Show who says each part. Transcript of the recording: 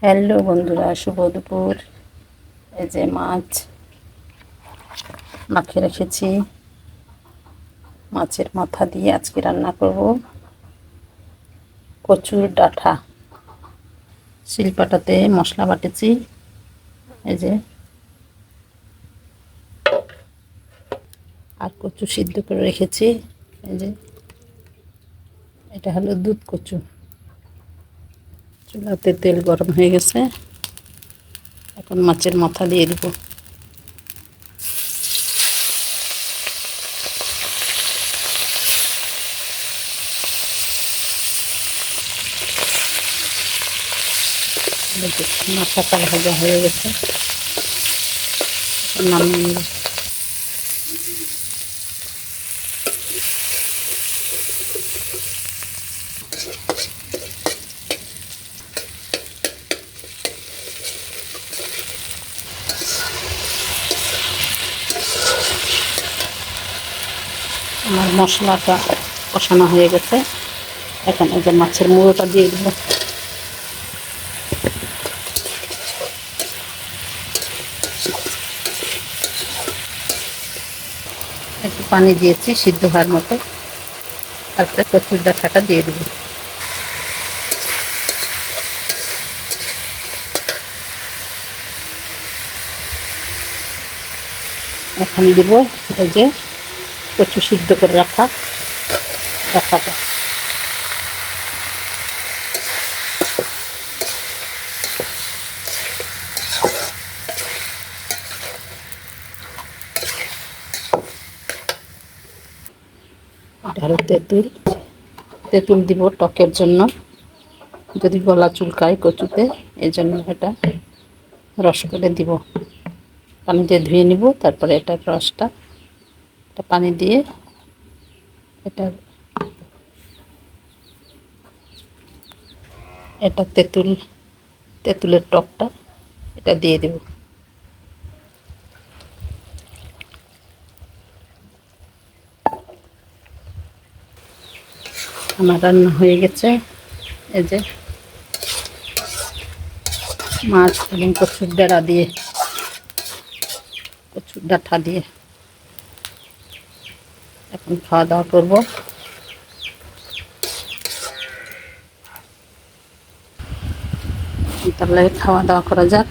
Speaker 1: Hello বন্ধুরা, শুভ দুপুর। এই যে মাছ মাখিয়ে রেখেছি। মাছের মাথা দিয়ে আজকে রান্না করব কচুর ডাঁটা। শিলপাটাতে মশলা বাটেছি। এই যে আর কচু সিদ্ধ করে রেখেছি। এই যে এটা হলো দুধ কচু। চুলাতে তেল গরম হয়ে গেছে, এখন মাছের মাথা দিয়ে দিব। মাথাটা ভাজা হয়ে গেছে, নামিয়ে নিব। আমার মশলাটা কষানো হয়ে গেছে, এখন এই যে মাছের মুড়োটা দিয়ে দিব। একটু পানি দিয়েছি সিদ্ধ হওয়ার মতো, তারপরে কচুর ডাঁটাটা দিয়ে দিব। এখন দিব এই যে কচু সিদ্ধ করে রাখা ডাঁটাটা। এটা হলো তেঁতুল। তেঁতুল দিব টকের জন্য, যদি গলা চুলকায় কচুতে, এই জন্য এটা রস করে দিব। পানি দিয়ে ধুয়ে নিব, তারপরে এটার রসটা এটা পানি দিয়ে এটা এটা তেঁতুলের টকটা এটা দিয়ে দেব। আমার রান্না হয়ে গেছে। এই যে মাছ এবং কচুর ডাঁটা দিয়ে, কচুর ডাঁটা দিয়ে এখন খাওয়া দাওয়া করবো। তাহলে খাওয়া দাওয়া করা যাক।